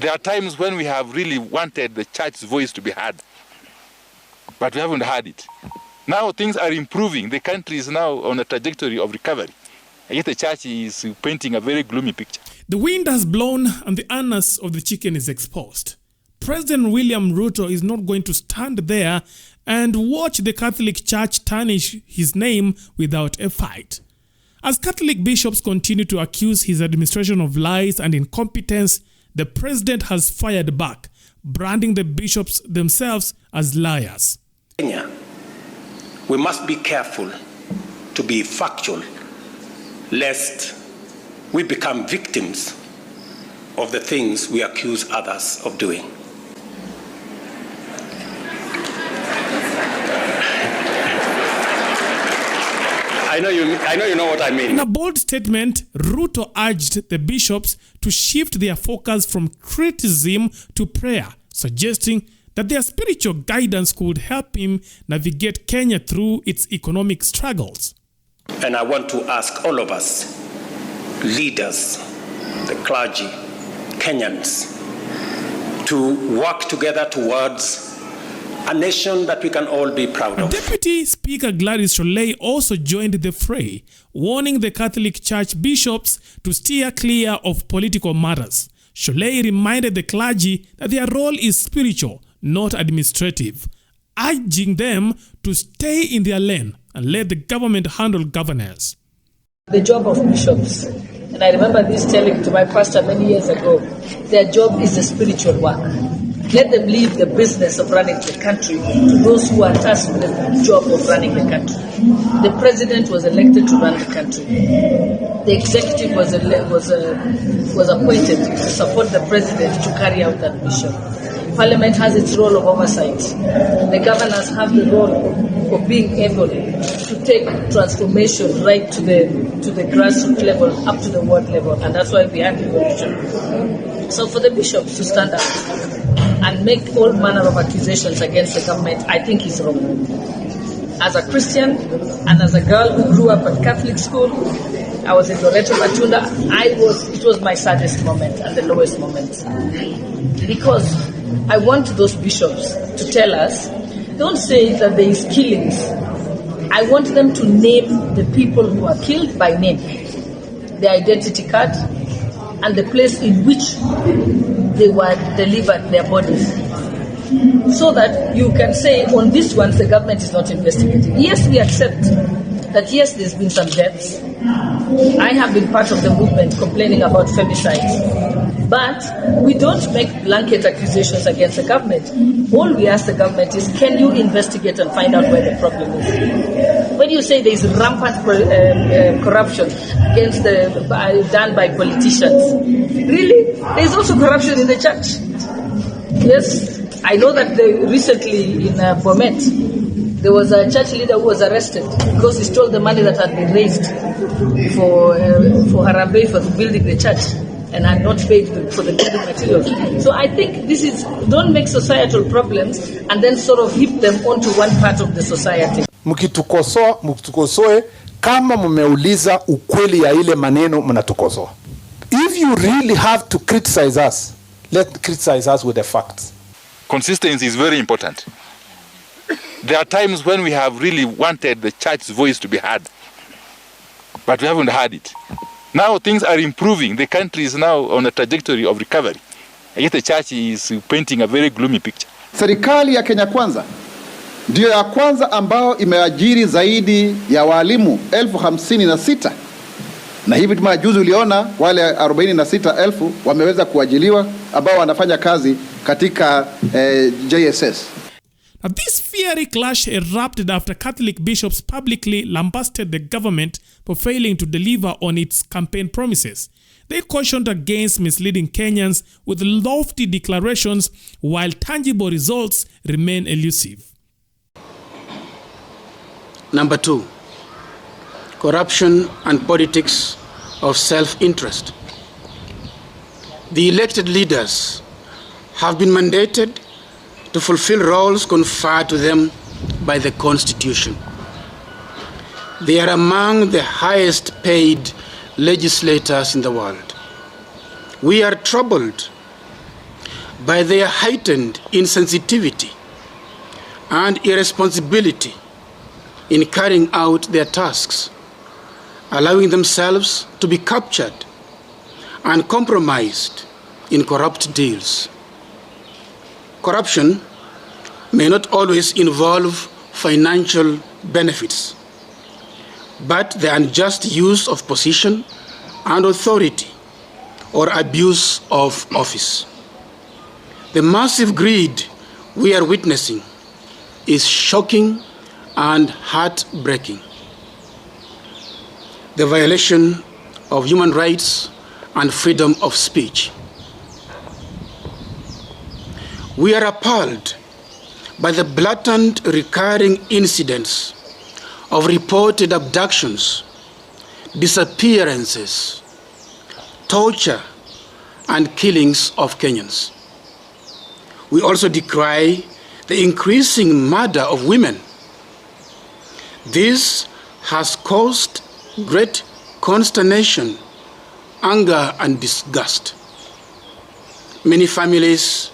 There are times when we have really wanted the church's voice to be heard, but we haven't heard it. Now things are improving. The country is now on a trajectory of recovery. And yet the church is painting a very gloomy picture. The wind has blown and the anus of the chicken is exposed. President William Ruto is not going to stand there and watch the Catholic Church tarnish his name without a fight. As Catholic bishops continue to accuse his administration of lies and incompetence, the president has fired back, branding the bishops themselves as liars. Kenya, we must be careful to be factual, lest we become victims of the things we accuse others of doing. I know you know what I mean. In a bold statement, Ruto urged the bishops to shift their focus from criticism to prayer, suggesting that their spiritual guidance could help him navigate Kenya through its economic struggles. And I want to ask all of us, leaders, the clergy, Kenyans, to work together towards a nation that we can all be proud of. Deputy Speaker Gladys Sholei also joined the fray, warning the Catholic Church bishops to steer clear of political matters. Sholei reminded the clergy that their role is spiritual, not administrative, urging them to stay in their lane and let the government handle governance. The job of bishops, and I remember this telling to my pastor many years ago, their job is a spiritual work. Let them leave the business of running the country to those who are tasked with the job of running the country. The president was elected to run the country. The executive was appointed to support the president to carry out that mission. Parliament has its role of oversight. The governors have the role of being able to take transformation right to the grassroots level, up to the ward level, and that's why we have devolution. So for the bishops to stand up and make all manner of accusations against the government, I think is wrong. As a Christian and as a girl who grew up at Catholic school, I was in Loreto Matunda. It was my saddest moment and the lowest moment, because I want those bishops to tell us, don't say that there is killings. I want them to name the people who are killed by name, their identity card, and the place in which they were delivered their bodies, so that you can say on this one the government is not investigating. Yes, we accept that yes, there's been some deaths. I have been part of the movement complaining about femicides, but we don't make blanket accusations against the government. All we ask the government is, can you investigate and find out where the problem is? When you say there is rampant corruption against done by politicians, really, there is also corruption in the church. Yes, I know that recently in Bomet, there was a church leader who was arrested because he stole the money that had been raised for Harambee for building the church and had not paid for the building materials. So I think this is, don't make societal problems and then sort of heap them onto one part of the society. Mkitukosoe kama mmeuliza ukweli ya ile maneno mnatukosoa. If you really have to criticize us, let's criticize us with the facts. Consistency is very important. There are times when we have really wanted the church's voice to be heard, but we haven't heard it. Now things are improving. The country is now on a trajectory of recovery. And yet the church is painting a very gloomy picture. Serikali ya Kenya Kwanza ndio ya kwanza ambao imeajiri zaidi ya walimu 56,000. Na hivi majuzi uliona wale 46,000 wameweza kuajiliwa ambao wanafanya kazi katika JSS. Now, this fiery clash erupted after Catholic bishops publicly lambasted the government for failing to deliver on its campaign promises. They cautioned against misleading Kenyans with lofty declarations while tangible results remain elusive. Number 2, corruption and politics of self-interest. The elected leaders have been mandated to fulfill roles conferred to them by the Constitution. They are among the highest paid legislators in the world. We are troubled by their heightened insensitivity and irresponsibility in carrying out their tasks, allowing themselves to be captured and compromised in corrupt deals. Corruption may not always involve financial benefits, but the unjust use of position and authority or abuse of office. The massive greed we are witnessing is shocking and heartbreaking. The violation of human rights and freedom of speech. We are appalled by the blatant recurring incidents of reported abductions, disappearances, torture, and killings of Kenyans. We also decry the increasing murder of women. This has caused great consternation, anger, and disgust. Many families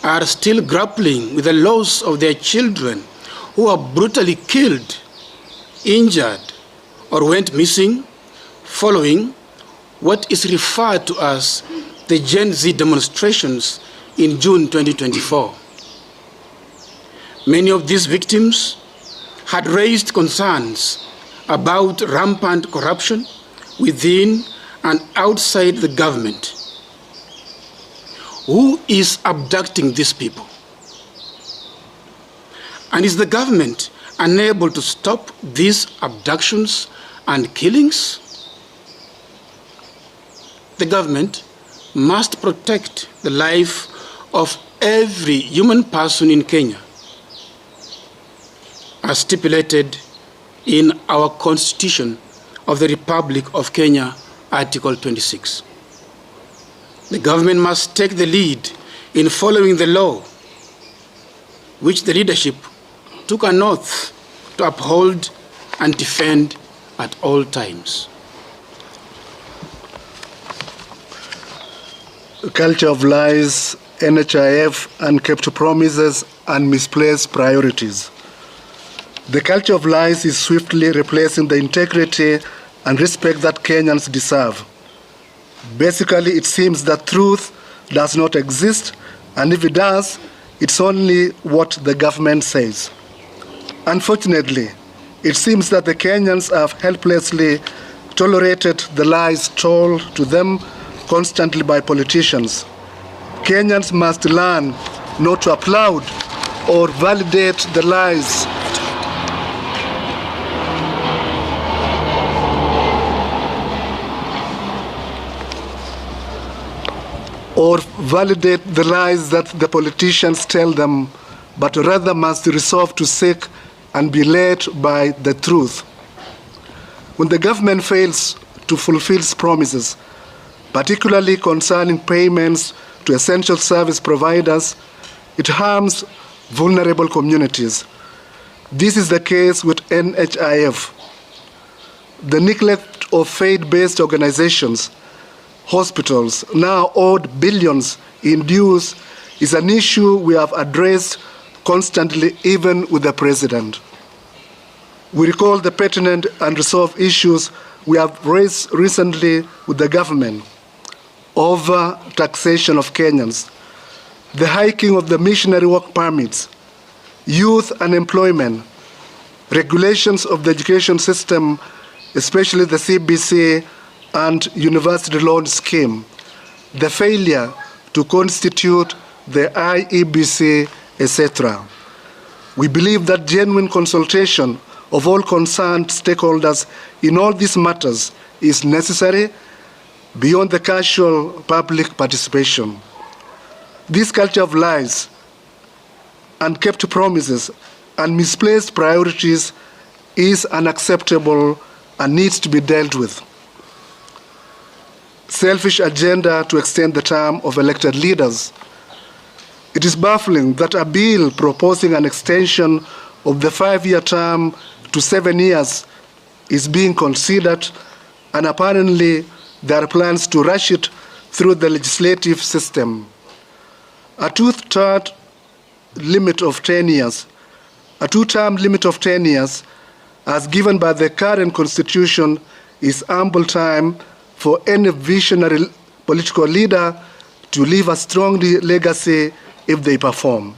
are still grappling with the loss of their children who are brutally killed, injured, or went missing following what is referred to as the Gen Z demonstrations in June 2024. Many of these victims had raised concerns about rampant corruption within and outside the government. Who is abducting these people? And is the government unable to stop these abductions and killings? The government must protect the life of every human person in Kenya, as stipulated in our Constitution of the Republic of Kenya, Article 26. The government must take the lead in following the law, which the leadership took an oath to uphold and defend at all times. Culture of lies, NHIF, unkept promises, and misplaced priorities. The culture of lies is swiftly replacing the integrity and respect that Kenyans deserve. Basically, it seems that truth does not exist, and if it does, it's only what the government says. Unfortunately, it seems that the Kenyans have helplessly tolerated the lies told to them constantly by politicians. Kenyans must learn not to applaud or validate the lies that the politicians tell them, but rather must resolve to seek and be led by the truth. When the government fails to fulfill its promises, particularly concerning payments to essential service providers, it harms vulnerable communities. This is the case with NHIF. The neglect of faith-based organizations, hospitals, now owed billions in dues, is an issue we have addressed constantly, even with the president. We recall the pertinent and resolved issues we have raised recently with the government: over taxation of Kenyans, the hiking of the missionary work permits, youth unemployment, regulations of the education system, especially the CBC and university loan scheme, the failure to constitute the IEBC, etc. We believe that genuine consultation of all concerned stakeholders in all these matters is necessary beyond the casual public participation. This culture of lies, unkept promises, and misplaced priorities is unacceptable and needs to be dealt with. Selfish agenda to extend the term of elected leaders. It is baffling that a bill proposing an extension of the 5-year term to 7 years is being considered, and apparently there are plans to rush it through the legislative system. A two-term limit of 10 years, as given by the current constitution, is ample time for any visionary political leader to leave a strong legacy if they perform.